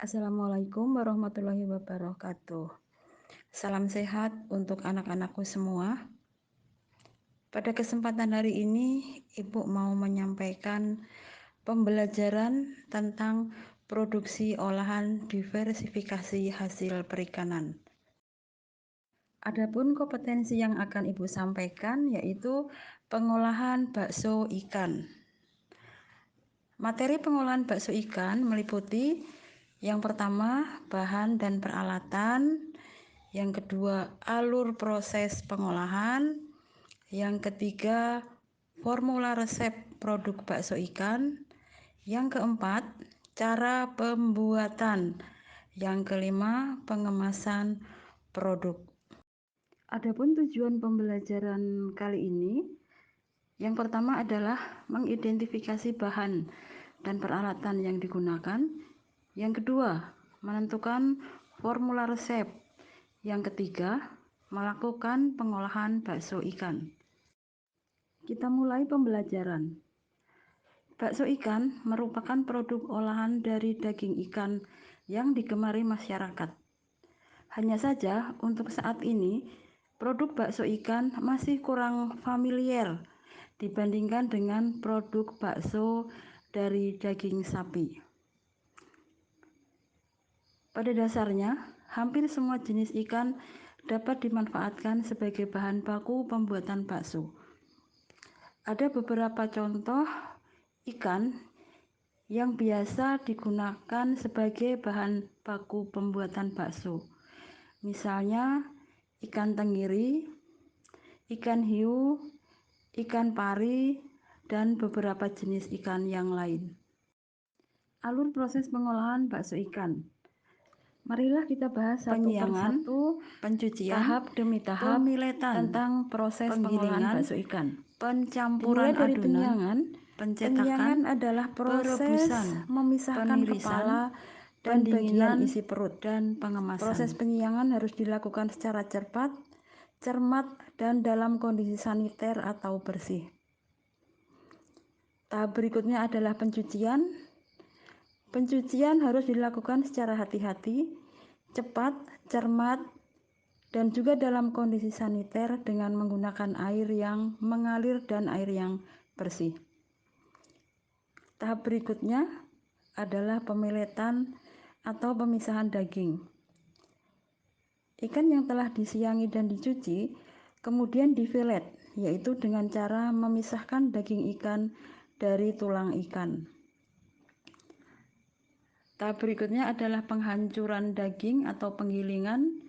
Assalamualaikum warahmatullahi wabarakatuh. Salam sehat untuk anak-anakku semua. Pada kesempatan hari ini, Ibu mau menyampaikan pembelajaran tentang produksi olahan diversifikasi hasil perikanan. Adapun kompetensi yang akan Ibu sampaikan yaitu pengolahan bakso ikan. Materi pengolahan bakso ikan meliputi yang pertama, bahan dan peralatan. Yang kedua, alur proses pengolahan. Yang ketiga, formula resep produk bakso ikan. Yang keempat, cara pembuatan. Yang kelima, pengemasan produk. Adapun tujuan pembelajaran kali ini, yang pertama adalah mengidentifikasi bahan dan peralatan yang digunakan. Yang kedua, menentukan formula resep. Yang ketiga, melakukan pengolahan bakso ikan. Kita mulai pembelajaran. Bakso ikan merupakan produk olahan dari daging ikan yang digemari masyarakat. Hanya saja untuk saat ini, produk bakso ikan masih kurang familiar dibandingkan dengan produk bakso dari daging sapi. Pada dasarnya, hampir semua jenis ikan dapat dimanfaatkan sebagai bahan baku pembuatan bakso. Ada beberapa contoh ikan yang biasa digunakan sebagai bahan baku pembuatan bakso. Misalnya ikan tenggiri, ikan hiu, ikan pari, dan beberapa jenis ikan yang lain. Alur proses pengolahan bakso ikan. Marilah kita bahas satu persatu, pencucian, tahap demi tahap tentang proses pengolahan bakso ikan. pencampuran Dimulai dari adonan, penyiangan. pencetakan, Penyiangan adalah proses perebusan, memisahkan penirisan, kepala dan pendinginan, bagian isi perut. dan pengemasan. Proses penyiangan harus dilakukan secara cepat, cermat, dan dalam kondisi saniter atau bersih. Tahap berikutnya adalah pencucian. Pencucian harus dilakukan secara hati-hati, cepat, cermat, dan juga dalam kondisi saniter dengan menggunakan air yang mengalir dan air yang bersih. Tahap berikutnya adalah pemeletan atau pemisahan daging. Ikan yang telah disiangi dan dicuci kemudian difilet, yaitu dengan cara memisahkan daging ikan dari tulang ikan. Tahap berikutnya adalah penghancuran daging atau penggilingan.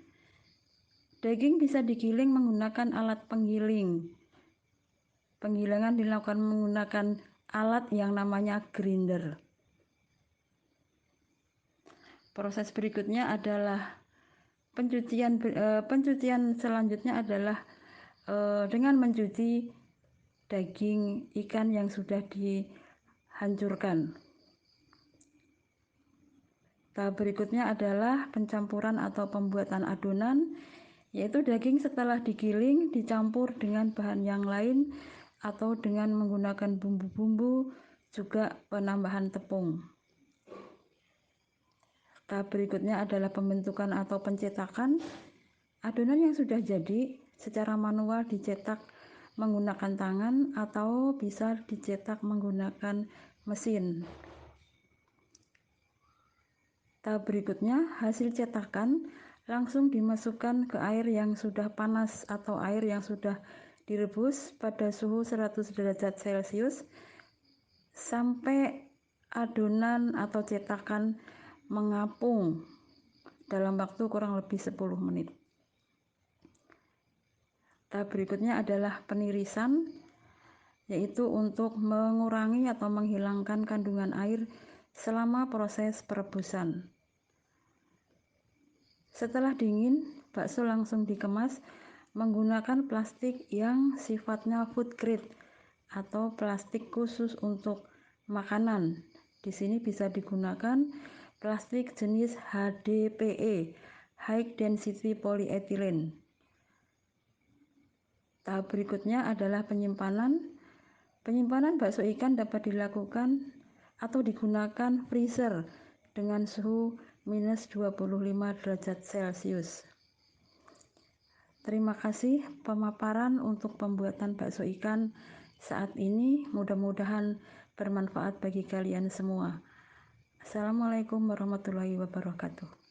Daging bisa digiling menggunakan alat penggiling. Penggilingan dilakukan menggunakan alat yang namanya grinder. Proses berikutnya adalah pencucian selanjutnya adalah dengan mencuci daging ikan yang sudah dihancurkan. Tahap berikutnya adalah pencampuran atau pembuatan adonan, yaitu daging setelah digiling dicampur dengan bahan yang lain atau dengan menggunakan bumbu-bumbu, juga penambahan tepung. Tahap berikutnya adalah pembentukan atau pencetakan. Adonan yang sudah jadi secara manual dicetak menggunakan tangan atau bisa dicetak menggunakan mesin. Tahap berikutnya, hasil cetakan langsung dimasukkan ke air yang sudah panas atau air yang sudah direbus pada suhu 100 derajat Celcius sampai adonan atau cetakan mengapung dalam waktu kurang lebih 10 menit. Tahap berikutnya adalah penirisan, yaitu untuk mengurangi atau menghilangkan kandungan air selama proses perebusan. Setelah dingin, bakso langsung dikemas menggunakan plastik yang sifatnya food grade atau plastik khusus untuk makanan. Di sini bisa digunakan plastik jenis HDPE, High Density Polyethylene. Tahap berikutnya adalah penyimpanan. Penyimpanan bakso ikan dapat dilakukan atau digunakan freezer dengan suhu minus 25 derajat Celcius. Terima kasih pemaparan untuk pembuatan bakso ikan saat ini, mudah-mudahan bermanfaat bagi kalian semua. Assalamualaikum warahmatullahi wabarakatuh.